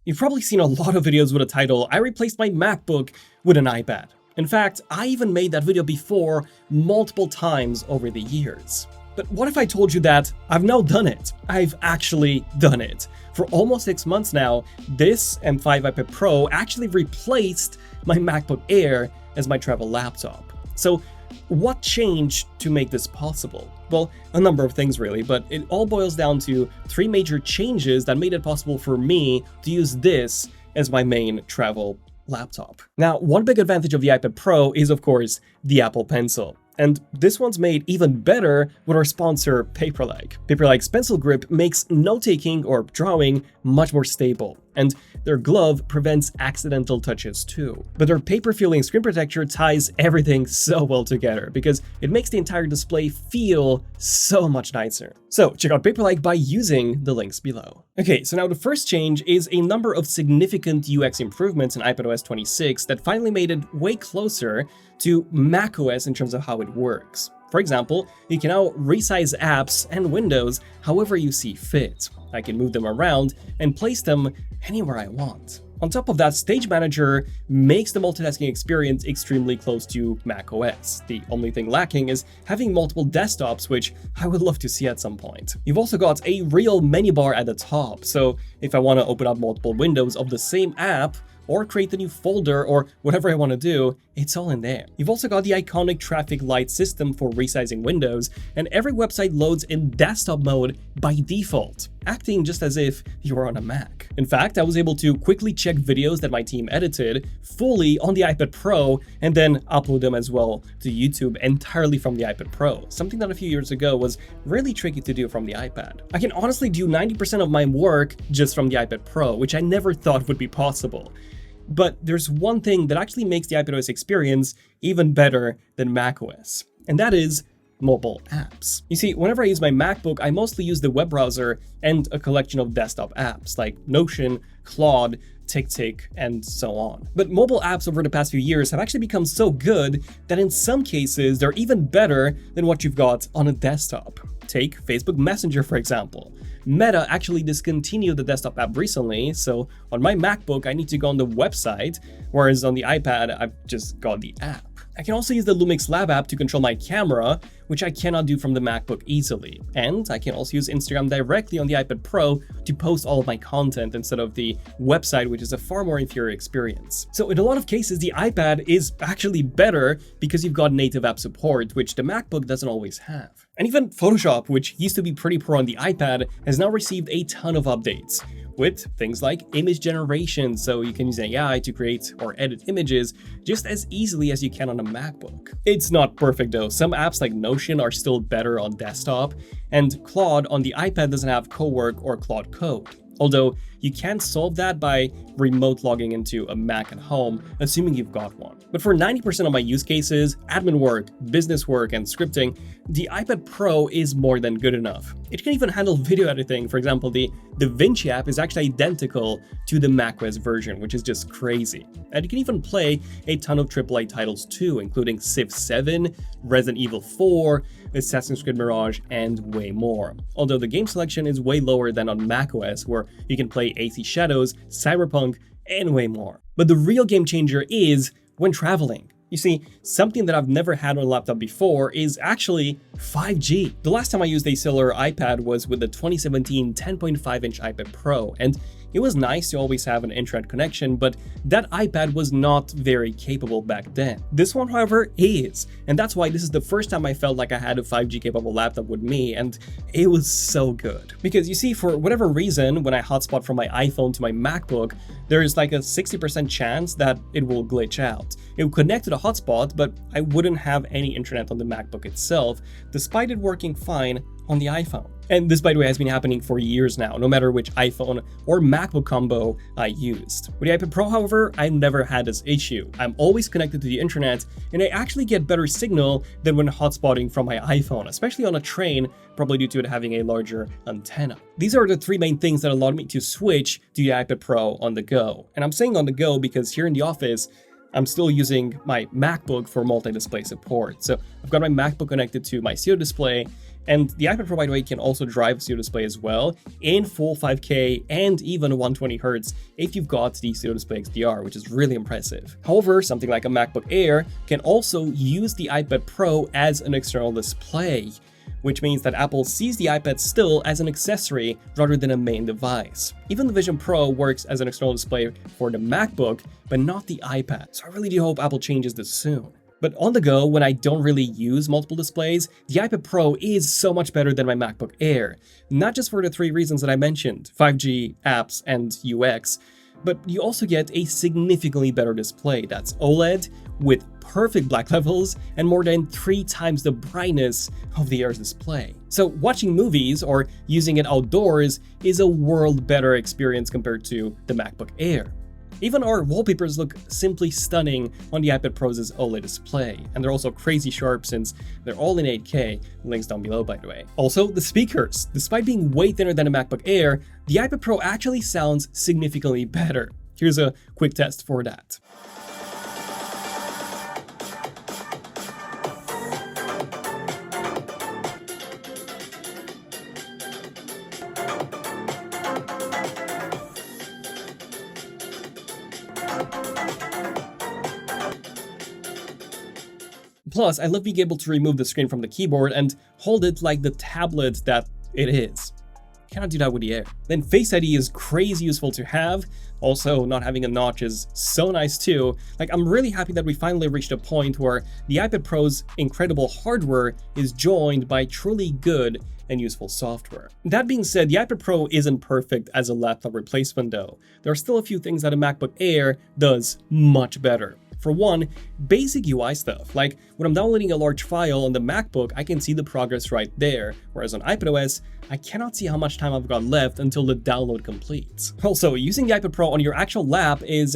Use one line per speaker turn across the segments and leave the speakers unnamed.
You've probably seen a lot of videos with a title, "I replaced my MacBook with an iPad." In fact, I even made that video before multiple times over the years. But what if I told you that I've now done it? I've actually done it. For almost 6 months now, this M5 iPad Pro actually replaced my MacBook Air as my travel laptop. So what changed to make this possible? Well, a number of things really, but it all boils down to 3 major changes that made it possible for me to use this as my main travel laptop. Now, one big advantage of the iPad Pro is, of course, the Apple Pencil. And this one's made even better with our sponsor, Paperlike. Paperlike's pencil grip makes note-taking or drawing much more stable, and their glove prevents accidental touches too. But their paper-feeling screen protector ties everything so well together because it makes the entire display feel so much nicer. So check out Paperlike by using the links below. Okay, so now the first change is a number of significant UX improvements in iPadOS 26 that finally made it way closer to macOS in terms of how it works. For example, you can now resize apps and windows however you see fit. I can move them around and place them anywhere I want. On top of that, Stage Manager makes the multitasking experience extremely close to macOS. The only thing lacking is having multiple desktops, which I would love to see at some point. You've also got a real menu bar at the top, so if I want to open up multiple windows of the same app, or create a new folder, or whatever I want to do, it's all in there. You've also got the iconic traffic light system for resizing windows, and every website loads in desktop mode by default, acting just as if you were on a Mac. In fact, I was able to quickly check videos that my team edited fully on the iPad Pro, and then upload them as well to YouTube entirely from the iPad Pro, something that a few years ago was really tricky to do from the iPad. I can honestly do 90% of my work just from the iPad Pro, which I never thought would be possible. But there's one thing that actually makes the iPadOS experience even better than macOS, and that is mobile apps. You see, whenever I use my MacBook, I mostly use the web browser and a collection of desktop apps like Notion, Claude, TickTick, and so on. But mobile apps over the past few years have actually become so good that in some cases, they're even better than what you've got on a desktop. Take Facebook Messenger, for example. Meta actually discontinued the desktop app recently, so on my MacBook, I need to go on the website, whereas on the iPad, I've just got the app. I can also use the Lumix Lab app to control my camera, which I cannot do from the MacBook easily. And I can also use Instagram directly on the iPad Pro to post all of my content instead of the website, which is a far more inferior experience. So in a lot of cases, the iPad is actually better because you've got native app support, which the MacBook doesn't always have. And even Photoshop, which used to be pretty poor on the iPad, has now received a ton of updates, with things like image generation, so you can use AI to create or edit images just as easily as you can on a MacBook. It's not perfect though. Some apps like Notion are still better on desktop, and Claude on the iPad doesn't have Cowork or Claude Code. Although you can solve that by remote logging into a Mac at home, assuming you've got one. But for 90% of my use cases, admin work, business work, and scripting, the iPad Pro is more than good enough. It can even handle video editing. For example, the DaVinci app is actually identical to the macOS version, which is just crazy. And you can even play a ton of AAA titles too, including Civ 7, Resident Evil 4, Assassin's Creed Mirage, and way more. Although the game selection is way lower than on macOS, where you can play AC Shadows, Cyberpunk, and way more. But the real game changer is when traveling. You see, something that I've never had on a laptop before is actually 5G. The last time I used a cellular iPad was with the 2017 10.5-inch iPad Pro, and it was nice to always have an internet connection, but that iPad was not very capable back then. This one, however, is, and that's why this is the first time I felt like I had a 5G capable laptop with me, and it was so good. Because you see, for whatever reason, when I hotspot from my iPhone to my MacBook, there's like a 60% chance that it will glitch out. It will connect to the hotspot, but I wouldn't have any internet on the MacBook itself, despite it working fine on the iPhone. And this, by the way, has been happening for years now, no matter which iPhone or MacBook combo I used. With the iPad Pro, however, I've never had this issue. I'm always connected to the internet, and I actually get better signal than when hotspotting from my iPhone, especially on a train, probably due to it having a larger antenna. These are the 3 main things that allowed me to switch to the iPad Pro on the go. And I'm saying on the go because here in the office, I'm still using my MacBook for multi-display support. So I've got my MacBook connected to my studio display, and the iPad Pro, by the way, can also drive studio display as well in full 5K and even 120Hz if you've got the studio display XDR, which is really impressive. However, something like a MacBook Air can also use the iPad Pro as an external display, which means that Apple sees the iPad still as an accessory rather than a main device. Even the Vision Pro works as an external display for the MacBook, but not the iPad, so I really do hope Apple changes this soon. But on the go, when I don't really use multiple displays, the iPad Pro is so much better than my MacBook Air. Not just for the 3 reasons that I mentioned, 5G, apps, and UX, but you also get a significantly better display that's OLED with perfect black levels and more than 3 times the brightness of the Air's display. So watching movies or using it outdoors is a world better experience compared to the MacBook Air. Even our wallpapers look simply stunning on the iPad Pro's OLED display, and they're also crazy sharp since they're all in 8K, links down below by the way. Also, the speakers. Despite being way thinner than a MacBook Air, the iPad Pro actually sounds significantly better. Here's a quick test for that. Plus, I love being able to remove the screen from the keyboard and hold it like the tablet that it is. Cannot do that with the Air. Then Face ID is crazy useful to have. Also, not having a notch is so nice too. Like, I'm really happy that we finally reached a point where the iPad Pro's incredible hardware is joined by truly good and useful software. That being said, the iPad Pro isn't perfect as a laptop replacement though. There are still a few things that a MacBook Air does much better. For one, basic UI stuff, like when I'm downloading a large file on the MacBook, I can see the progress right there, whereas on iPadOS, I cannot see how much time I've got left until the download completes. Also, using the iPad Pro on your actual lap is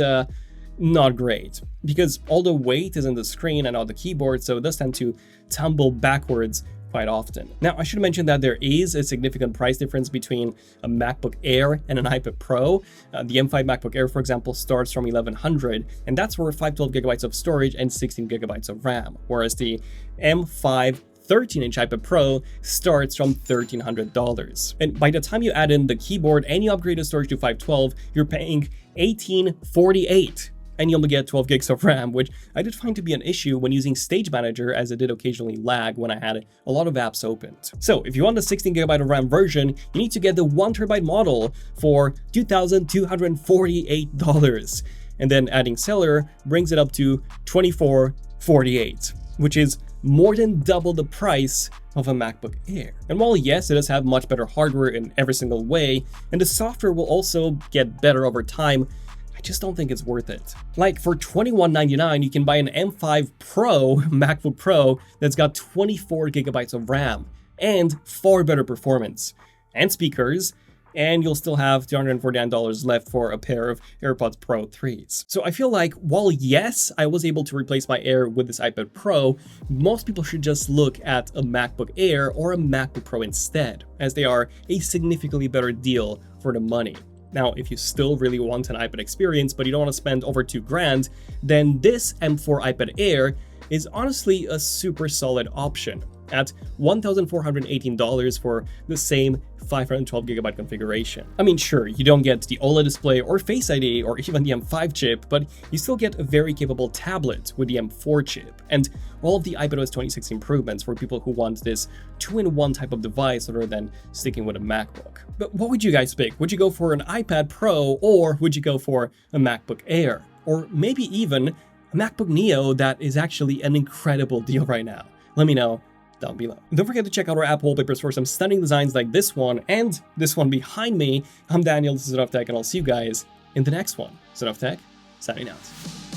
not great, because all the weight is in the screen and on the keyboard, so it does tend to tumble backwards quite often. Now, I should mention that there is a significant price difference between a MacBook Air and an iPad Pro. The M5 MacBook Air, for example, starts from $1,100, and that's for 512GB of storage and 16GB of RAM, whereas the M5 13-inch iPad Pro starts from $1,300. And by the time you add in the keyboard and you upgrade the storage to 512, you're paying $1,848. And you only get 12 gigs of RAM, which I did find to be an issue when using Stage Manager, as it did occasionally lag when I had a lot of apps opened. So if you want the 16GB of RAM version, you need to get the 1TB model for $2,248. And then adding cellular brings it up to $2,448, which is more than double the price of a MacBook Air. And while yes, it does have much better hardware in every single way, and the software will also get better over time, I just don't think it's worth it. Like for $21.99, you can buy an M5 Pro MacBook Pro that's got 24GB of RAM and far better performance and speakers, and you'll still have $249 left for a pair of AirPods Pro 3s. So I feel like while yes, I was able to replace my Air with this iPad Pro, most people should just look at a MacBook Air or a MacBook Pro instead, as they are a significantly better deal for the money. Now, if you still really want an iPad experience, but you don't want to spend over $2,000, then this M4 iPad Air is honestly a super solid option at $1,418 for the same 512GB configuration. I mean, sure, you don't get the OLED display or Face ID or even the M5 chip, but you still get a very capable tablet with the M4 chip, and all of the iPadOS 26 improvements for people who want this two-in-one type of device rather than sticking with a MacBook. But what would you guys pick? Would you go for an iPad Pro, or would you go for a MacBook Air? Or maybe even a MacBook Neo that is actually an incredible deal right now? Let me know down below. Don't forget to check out our app wallpapers for some stunning designs like this one and this one behind me. I'm Daniel, this is ZONEofTECH, and I'll see you guys in the next one. ZONEofTECH, signing out.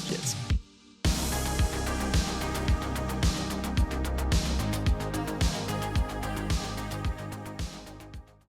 Cheers.